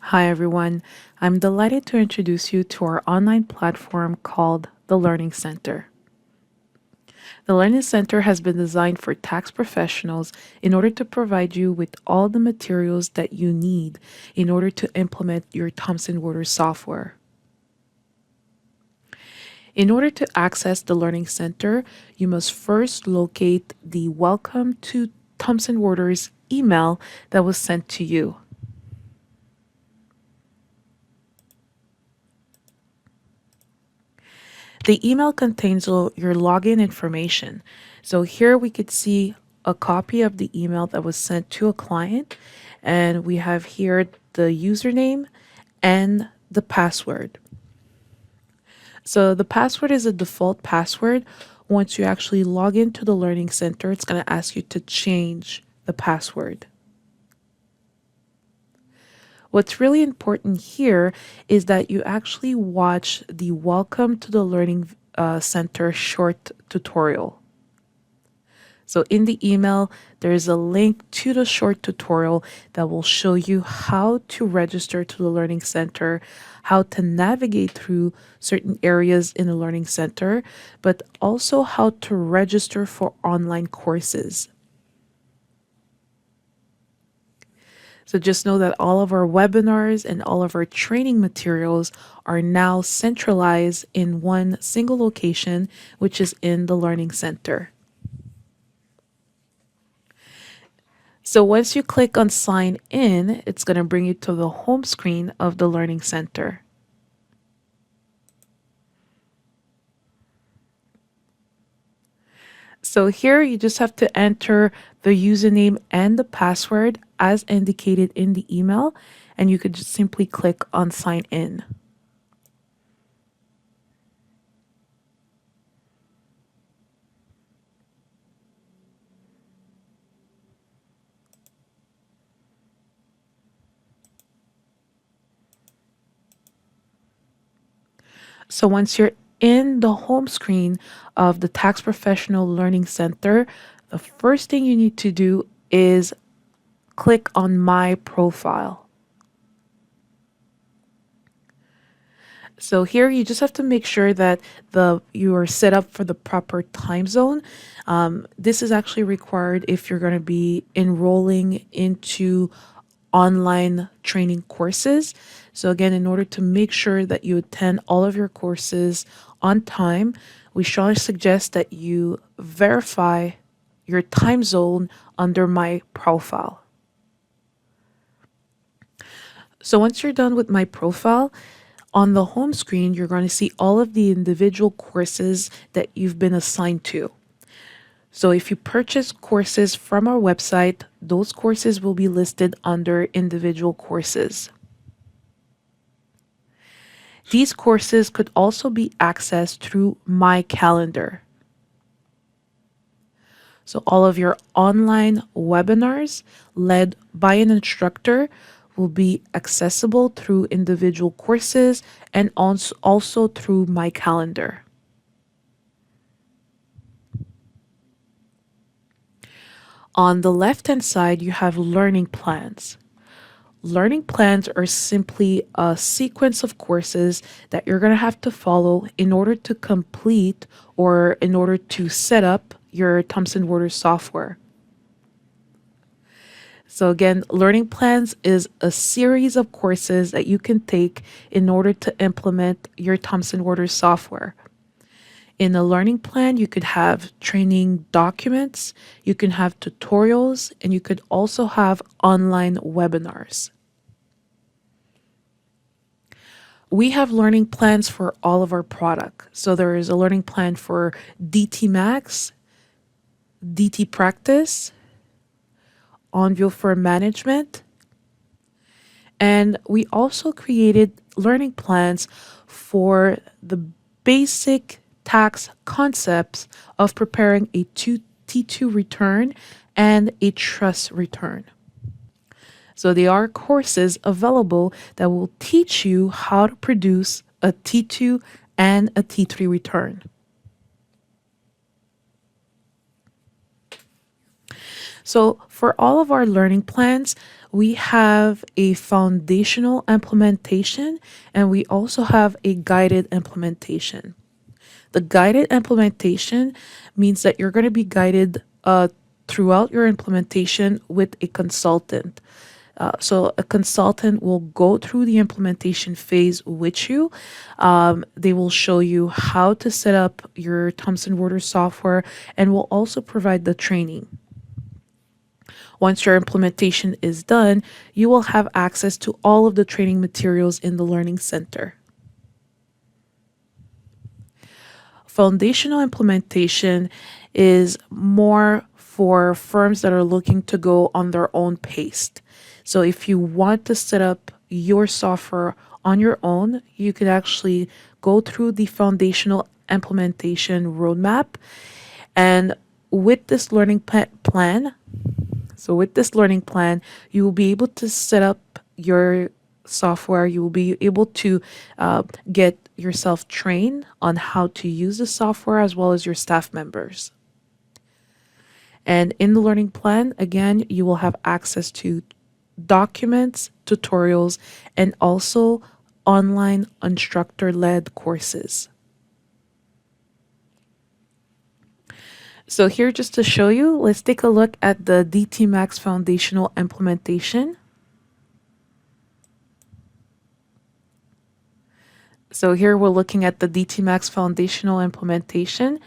Hi, everyone. I'm delighted to introduce you to our online platform called the Learning Center. The Learning Center has been designed for tax professionals in order to provide you with all the materials that you need in order to implement your Thomson Reuters software. In order to access the Learning Center, you must first locate the Welcome to Thomson Reuters email that was sent to you. The email contains your login information. So here we could see a copy of the email that was sent to a client, and we have here the username and the password. So the password is a default password. Once you actually log into the Learning Center, it's going to ask you to change the password. What's really important here is that you actually watch the Welcome to the Learning Center short tutorial. So in the email, there is a link to the short tutorial that will show you how to register to the Learning Center, how to navigate through certain areas in the Learning Center, but also how to register for online courses. So just know that all of our webinars and all of our training materials are now centralized in one single location, which is in the Learning Center. So once you click on sign in, it's going to bring you to the home screen of the Learning Center. So here you just have to enter the username and the password as indicated in the email, and you could just simply click on sign in. So once you're in the home screen of the Tax Professional Learning Center, the first thing you need to do is click on My Profile. So here you just have to make sure that you are set up for the proper time zone. This is actually required if you're going to be enrolling into online training courses. So again, in order to make sure that you attend all of your courses on time, we strongly suggest that you verify your time zone under My Profile. So once you're done with My Profile, on the home screen, you're going to see all of the individual courses that you've been assigned to. So if you purchase courses from our website, those courses will be listed under individual courses. These courses could also be accessed through My Calendar. So all of your online webinars led by an instructor will be accessible through individual courses and also through My Calendar. On the left-hand side, you have learning plans. Learning plans are simply a sequence of courses that you're going to have to follow in order to complete or in order to set up your Thomson Reuters software. So again, learning plans is a series of courses that you can take in order to implement your Thomson Reuters software. In a learning plan, you could have training documents, you can have tutorials, and you could also have online webinars. We have learning plans for all of our products. So there is a learning plan for DT Max, DT Practice, OnView for Management, and we also created learning plans for the basic tax concepts of preparing a T2 return and a trust return. So there are courses available that will teach you how to produce a T2 and a T3 return. So, for all of our learning plans, we have a foundational implementation and we also have a guided implementation. The guided implementation means that you're going to be guided throughout your implementation with a consultant. So a consultant will go through the implementation phase with you. They will show you how to set up your Thomson Reuters software and will also provide the training. Once your implementation is done, you will have access to all of the training materials in the Learning Center. Foundational implementation is more for firms that are looking to go on their own pace. So if you want to set up your software on your own, you can actually go through the foundational implementation roadmap. And with this learning plan, you will be able to set up your software. You will be able to get yourself trained on how to use the software as well as your staff members. And in the learning plan, again, you will have access to documents, tutorials, and also online instructor-led courses. So here, just to show you, let's take a look at the DT Max foundational implementation. So here we're looking at the DT Max foundational implementation,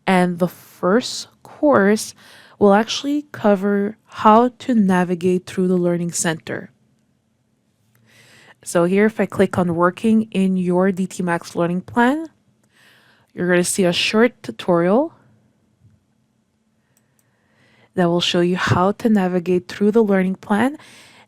and the first course will actually cover how to navigate through the Learning Center. So here, if I click on working in your DT Max learning plan, you're going to see a short tutorial that will show you how to navigate through the learning plan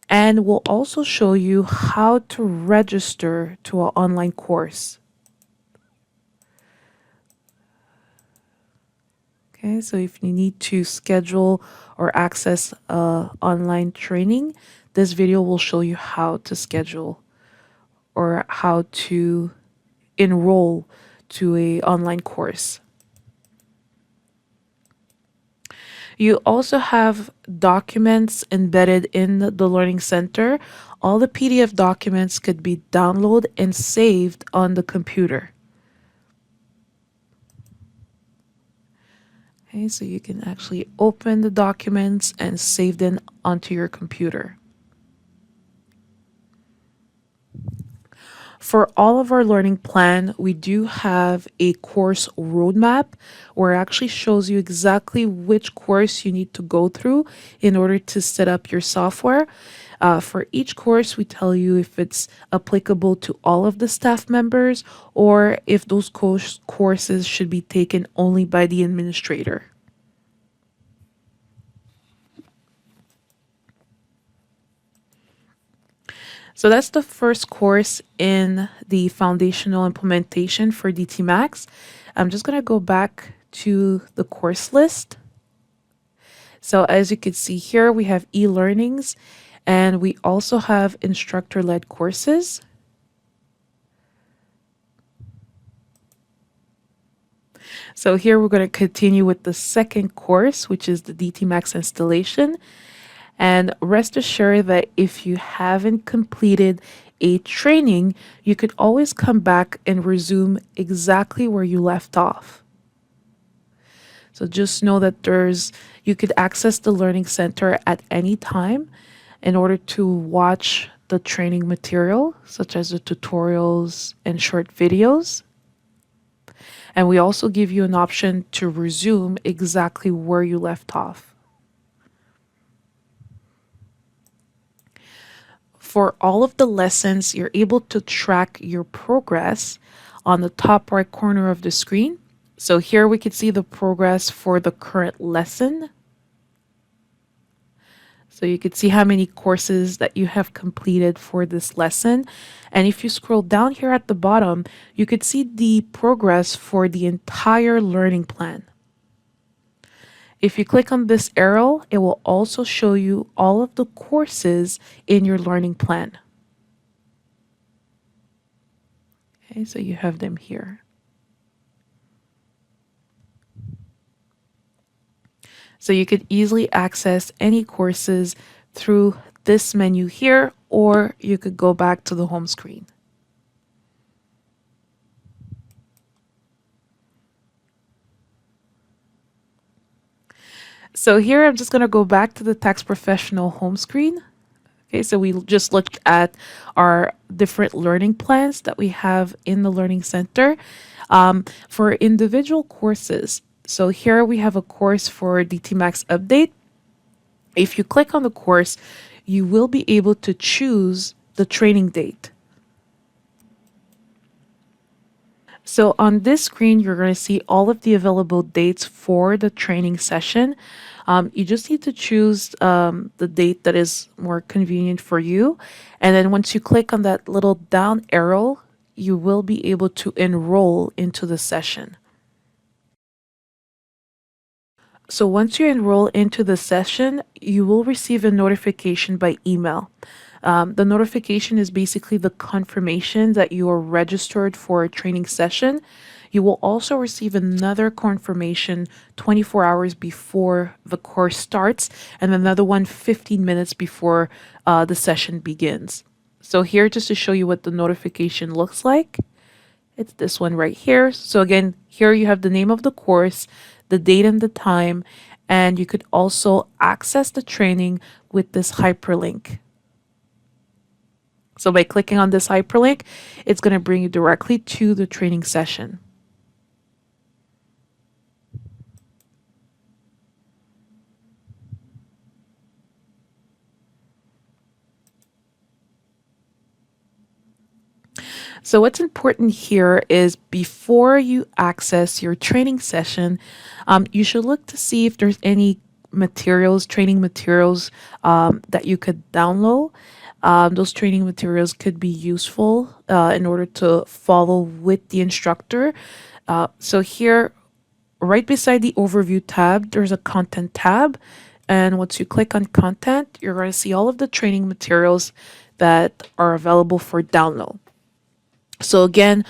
and will also show you how to register to an online course. Okay, so if you need to schedule or access online training, this video will show you how to schedule or how to enroll to an online course. You also have documents embedded in the Learning Center. All the PDF documents could be downloaded and saved on the computer. Okay, so you can actually open the documents and save them onto your computer. For all of our learning plan, we do have a course roadmap where it actually shows you exactly which course you need to go through in order to set up your software. For each course, we tell you if it's applicable to all of the staff members or if those courses should be taken only by the administrator. So that's the first course in the foundational implementation for DT Max. I'm just going to go back to the course list. So as you can see here, we have e-learnings and we also have instructor-led courses. So here we're going to continue with the second course, which is the DT Max installation. And rest assured that if you haven't completed a training, you could always come back and resume exactly where you left off. So just know that you could access the Learning Center at any time in order to watch the training material, such as the tutorials and short videos. And we also give you an option to resume exactly where you left off. For all of the lessons, you're able to track your progress on the top right corner of the screen. So here we can see the progress for the current lesson. So you can see how many courses that you have completed for this lesson. And if you scroll down here at the bottom, you could see the progress for the entire learning plan. If you click on this arrow, it will also show you all of the courses in your learning plan. Okay, so you have them here. So you could easily access any courses through this menu here, or you could go back to the home screen. So here I'm just going to go back to the Tax Professional home screen. Okay, so we just looked at our different learning plans that we have in the Learning Center for individual courses. So here we have a course for DT Max Update. If you click on the course, you will be able to choose the training date. So on this screen, you're going to see all of the available dates for the training session. You just need to choose the date that is more convenient for you. And then once you click on that little down arrow, you will be able to enroll into the session. So once you enroll into the session, you will receive a notification by email. The notification is basically the confirmation that you are registered for a training session. You will also receive another confirmation 24 hours before the course starts, and another one 15 minutes before the session begins. So here, just to show you what the notification looks like, it's this one right here. So again, here you have the name of the course, the date and the time, and you could also access the training with this hyperlink. So by clicking on this hyperlink, it's going to bring you directly to the training session. So what's important here is before you access your training session, you should look to see if there's any materials, training materials that you could download. Those training materials could be useful in order to follow with the instructor. So here, right beside the overview tab, there's a content tab. And once you click on content, you're going to see all of the training materials that are available for download. So again,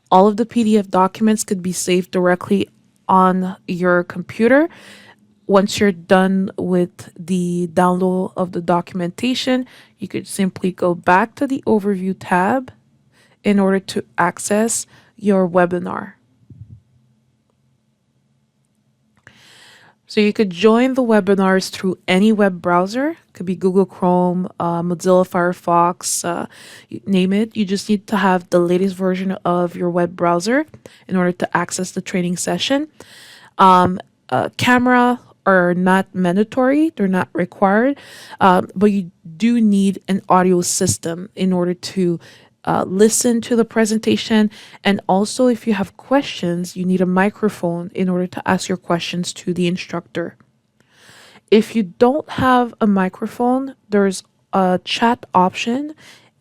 all of the PDF documents could be saved directly on your computer. Once you're done with the download of the documentation, you could simply go back to the overview tab in order to access your webinar. So you could join the webinars through any web browser. It could be Google Chrome, Mozilla Firefox, you name it. You just need to have the latest version of your web browser in order to access the training session. Camera are not mandatory, they're not required, but you do need an audio system in order to listen to the presentation. And also, if you have questions, you need a microphone in order to ask your questions to the instructor. If you don't have a microphone, there's a chat option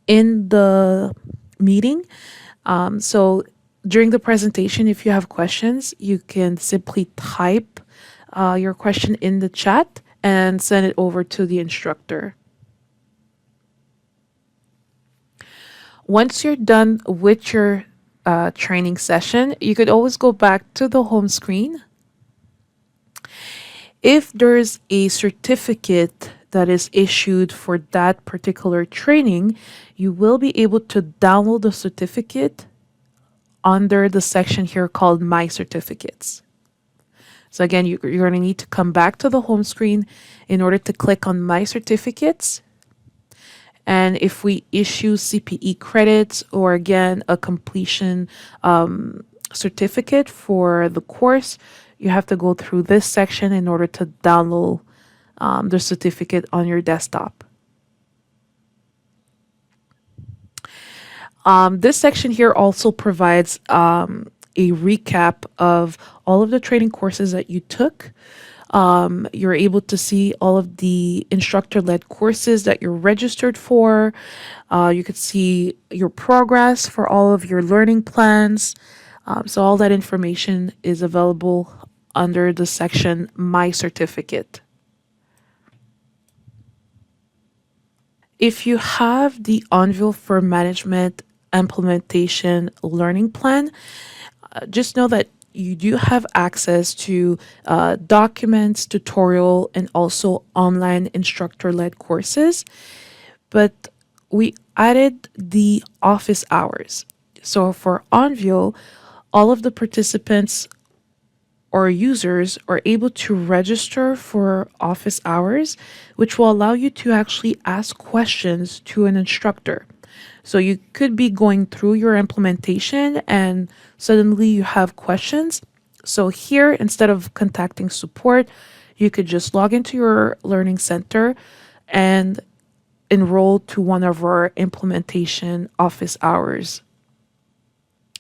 in the meeting. So during the presentation, if you have questions, you can simply type your question in the chat and send it over to the instructor. Once you're done with your training session, you could always go back to the home screen. If there's a certificate that is issued for that particular training, you will be able to download the certificate under the section here called My Certificates. So again, you're going to need to come back to the home screen in order to click on My Certificates. And if we issue CPE credits or again a completion certificate for the course, you have to go through this section in order to download the certificate on your desktop. This section here also provides a recap of all of the training courses that you took. You're able to see all of the instructor-led courses that you're registered for. You could see your progress for all of your learning plans. So all that information is available under the section My Certificate. If you have the Onvio for Management Implementation Learning Plan, just know that you do have access to documents, tutorial, and also online instructor-led courses. But we added the office hours. So for Onvio, all of the participants or users are able to register for office hours, which will allow you to actually ask questions to an instructor. So you could be going through your implementation and suddenly you have questions. So here, instead of contacting support, you could just log into your learning center and enroll to one of our implementation office hours.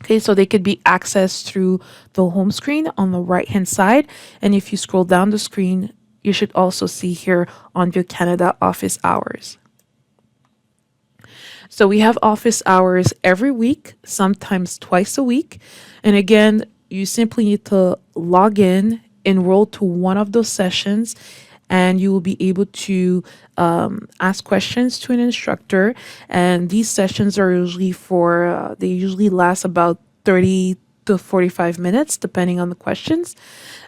Okay, so they could be accessed through the home screen on the right hand side. And if you scroll down the screen, you should also see here Onvio Canada office hours. So we have office hours every week, sometimes twice a week. And again, you simply need to log in, enroll to one of those sessions, and you will be able to ask questions to an instructor. And these sessions are usually they usually last about 30 to 45 minutes, depending on the questions.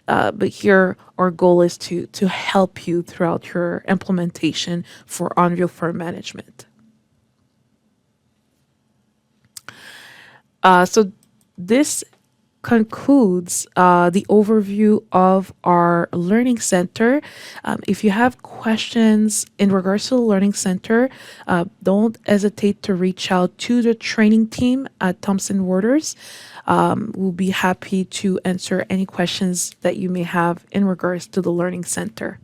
But here, our goal is to help you throughout your implementation for Onvio Firm Management. So this concludes the overview of our Learning Center. If you have questions in regards to the Learning Center, don't hesitate to reach out to the training team at Thomson Reuters. We'll be happy to answer any questions that you may have in regards to the Learning Center.